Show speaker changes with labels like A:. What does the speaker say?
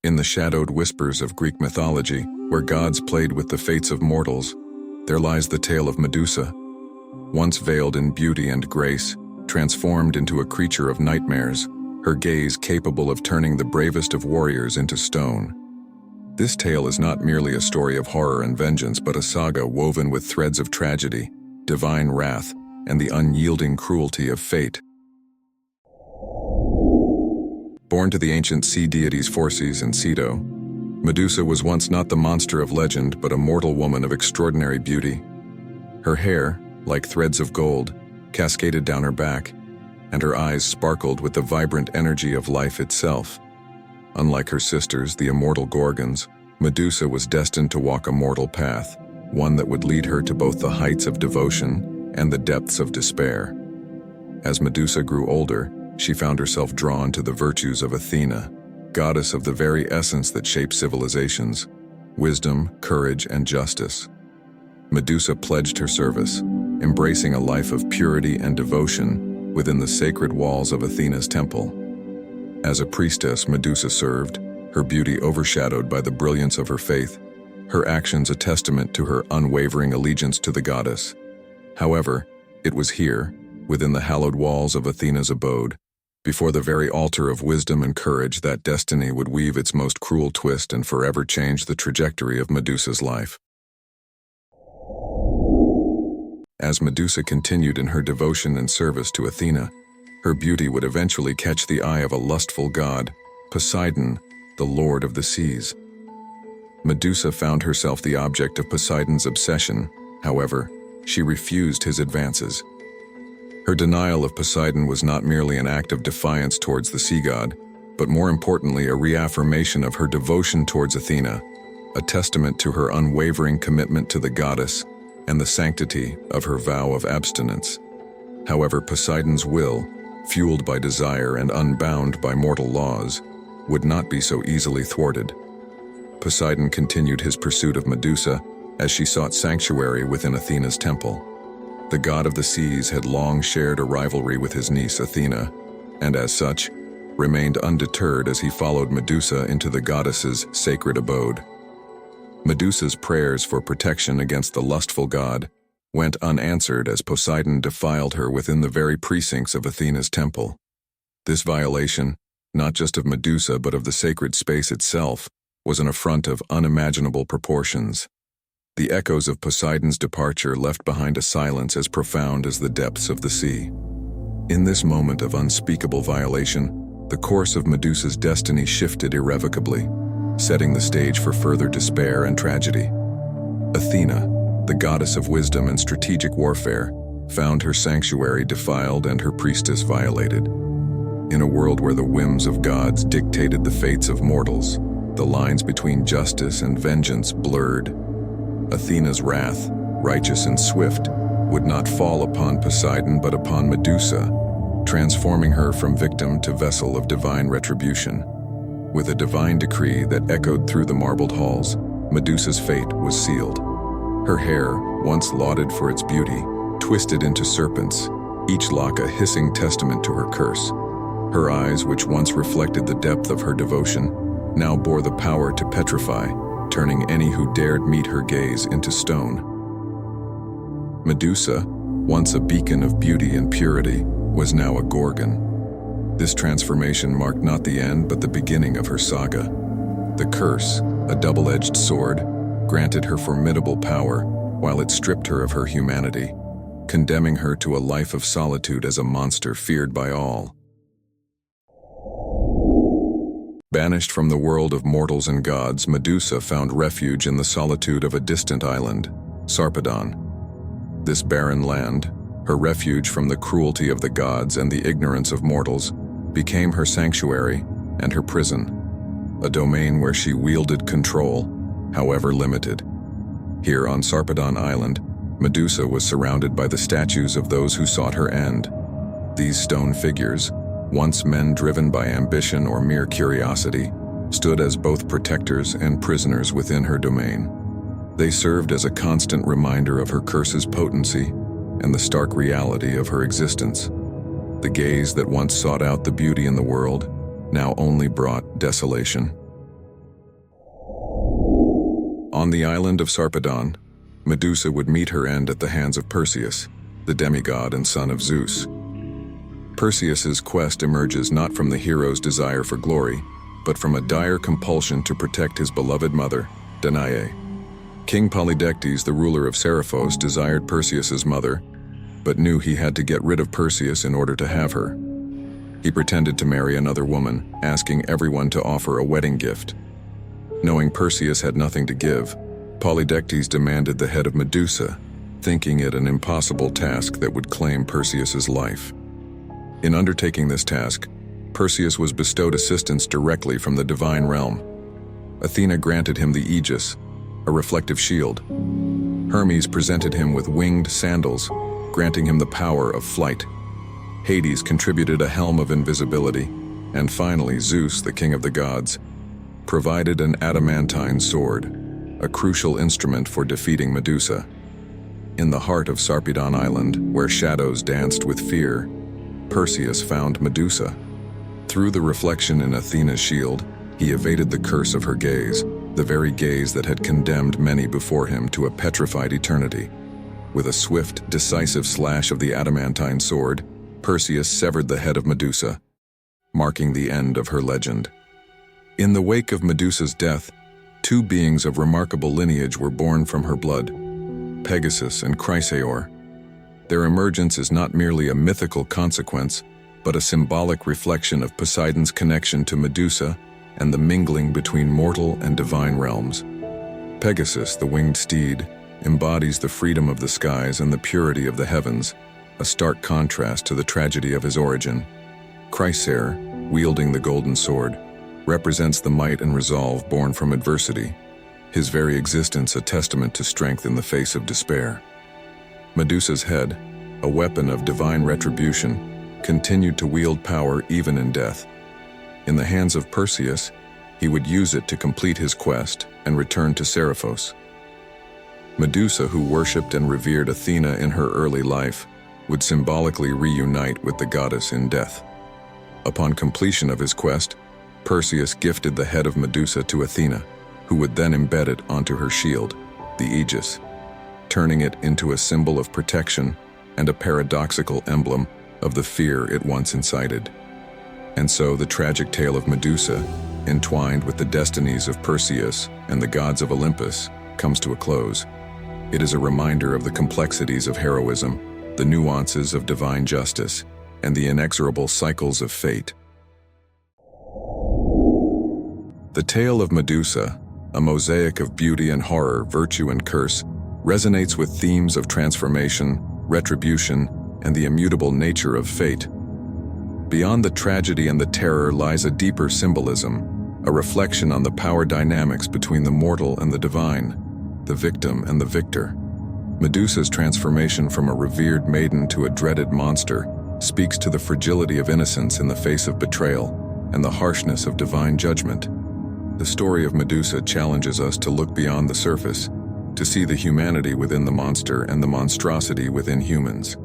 A: In the shadowed whispers of Greek mythology, where gods played with the fates of mortals, there lies the tale of Medusa. Once veiled in beauty and grace, transformed into a creature of nightmares, her gaze capable of turning the bravest of warriors into stone. This tale is not merely a story of horror and vengeance, but a saga woven with threads of tragedy, divine wrath, and the unyielding cruelty of fate. Born to the ancient sea deities Phorcys and Ceto, Medusa was once not the monster of legend, but a mortal woman of extraordinary beauty. Her hair, like threads of gold, cascaded down her back, and her eyes sparkled with the vibrant energy of life itself. Unlike her sisters, the immortal Gorgons, Medusa was destined to walk a mortal path, one that would lead her to both the heights of devotion and the depths of despair. As Medusa grew older, she found herself drawn to the virtues of Athena, goddess of the very essence that shaped civilizations: wisdom, courage, and justice. Medusa pledged her service, embracing a life of purity and devotion within the sacred walls of Athena's temple. As a priestess, Medusa served, her beauty overshadowed by the brilliance of her faith, her actions a testament to her unwavering allegiance to the goddess. However, it was here, within the hallowed walls of Athena's abode, before the very altar of wisdom and courage, that destiny would weave its most cruel twist and forever change the trajectory of Medusa's life. As Medusa continued in her devotion and service to Athena, her beauty would eventually catch the eye of a lustful god, Poseidon, the lord of the seas. Medusa found herself the object of Poseidon's obsession. However, she refused his advances. Her denial of Poseidon was not merely an act of defiance towards the sea god, but more importantly a reaffirmation of her devotion towards Athena, a testament to her unwavering commitment to the goddess and the sanctity of her vow of abstinence. However, Poseidon's will, fueled by desire and unbound by mortal laws, would not be so easily thwarted. Poseidon continued his pursuit of Medusa as she sought sanctuary within Athena's temple. The god of the seas had long shared a rivalry with his niece Athena, and as such, remained undeterred as he followed Medusa into the goddess's sacred abode. Medusa's prayers for protection against the lustful god went unanswered as Poseidon defiled her within the very precincts of Athena's temple. This violation, not just of Medusa but of the sacred space itself, was an affront of unimaginable proportions. The echoes of Poseidon's departure left behind a silence as profound as the depths of the sea. In this moment of unspeakable violation, the course of Medusa's destiny shifted irrevocably, setting the stage for further despair and tragedy. Athena, the goddess of wisdom and strategic warfare, found her sanctuary defiled and her priestess violated. In a world where the whims of gods dictated the fates of mortals, the lines between justice and vengeance blurred. Athena's wrath, righteous and swift, would not fall upon Poseidon but upon Medusa, transforming her from victim to vessel of divine retribution. With a divine decree that echoed through the marbled halls, Medusa's fate was sealed. Her hair, once lauded for its beauty, twisted into serpents, each lock a hissing testament to her curse. Her eyes, which once reflected the depth of her devotion, now bore the power to petrify, turning any who dared meet her gaze into stone. Medusa, once a beacon of beauty and purity, was now a Gorgon. This transformation marked not the end but the beginning of her saga. The curse, a double-edged sword, granted her formidable power, while it stripped her of her humanity, condemning her to a life of solitude as a monster feared by all. Banished from the world of mortals and gods, Medusa found refuge in the solitude of a distant island, Sarpedon. This barren land, her refuge from the cruelty of the gods and the ignorance of mortals, became her sanctuary and her prison, a domain where she wielded control, however limited. Here on Sarpedon Island, Medusa was surrounded by the statues of those who sought her end. These stone figures, once men driven by ambition or mere curiosity, stood as both protectors and prisoners within her domain. They served as a constant reminder of her curse's potency and the stark reality of her existence. The gaze that once sought out the beauty in the world now only brought desolation. On the island of Sarpedon, Medusa would meet her end at the hands of Perseus, the demigod and son of Zeus. Perseus's quest emerges not from the hero's desire for glory, but from a dire compulsion to protect his beloved mother, Danae. King Polydectes, the ruler of Seriphos, desired Perseus's mother, but knew he had to get rid of Perseus in order to have her. He pretended to marry another woman, asking everyone to offer a wedding gift. Knowing Perseus had nothing to give, Polydectes demanded the head of Medusa, thinking it an impossible task that would claim Perseus's life. In undertaking this task, Perseus was bestowed assistance directly from the divine realm. Athena granted him the Aegis, a reflective shield. Hermes presented him with winged sandals, granting him the power of flight. Hades contributed a helm of invisibility, and finally Zeus, the king of the gods, provided an adamantine sword, a crucial instrument for defeating Medusa. In the heart of Sarpedon Island, where shadows danced with fear, Perseus found Medusa. Through the reflection in Athena's shield, he evaded the curse of her gaze, the very gaze that had condemned many before him to a petrified eternity. With a swift, decisive slash of the adamantine sword, Perseus severed the head of Medusa, marking the end of her legend. In the wake of Medusa's death, two beings of remarkable lineage were born from her blood, Pegasus and Chrysaor. Their emergence is not merely a mythical consequence, but a symbolic reflection of Poseidon's connection to Medusa and the mingling between mortal and divine realms. Pegasus, the winged steed, embodies the freedom of the skies and the purity of the heavens, a stark contrast to the tragedy of his origin. Chrysaor, wielding the golden sword, represents the might and resolve born from adversity, his very existence a testament to strength in the face of despair. Medusa's head, a weapon of divine retribution, continued to wield power even in death. In the hands of Perseus, he would use it to complete his quest and return to Seriphos. Medusa, who worshipped and revered Athena in her early life, would symbolically reunite with the goddess in death. Upon completion of his quest, Perseus gifted the head of Medusa to Athena, who would then embed it onto her shield, the Aegis, turning it into a symbol of protection and a paradoxical emblem of the fear it once incited. And so the tragic tale of Medusa, entwined with the destinies of Perseus and the gods of Olympus, comes to a close. It is a reminder of the complexities of heroism, the nuances of divine justice, and the inexorable cycles of fate. The tale of Medusa, a mosaic of beauty and horror, virtue and curse, resonates with themes of transformation, retribution, and the immutable nature of fate. Beyond the tragedy and the terror lies a deeper symbolism, a reflection on the power dynamics between the mortal and the divine, the victim and the victor. Medusa's transformation from a revered maiden to a dreaded monster speaks to the fragility of innocence in the face of betrayal and the harshness of divine judgment. The story of Medusa challenges us to look beyond the surface, to see the humanity within the monster and the monstrosity within humans.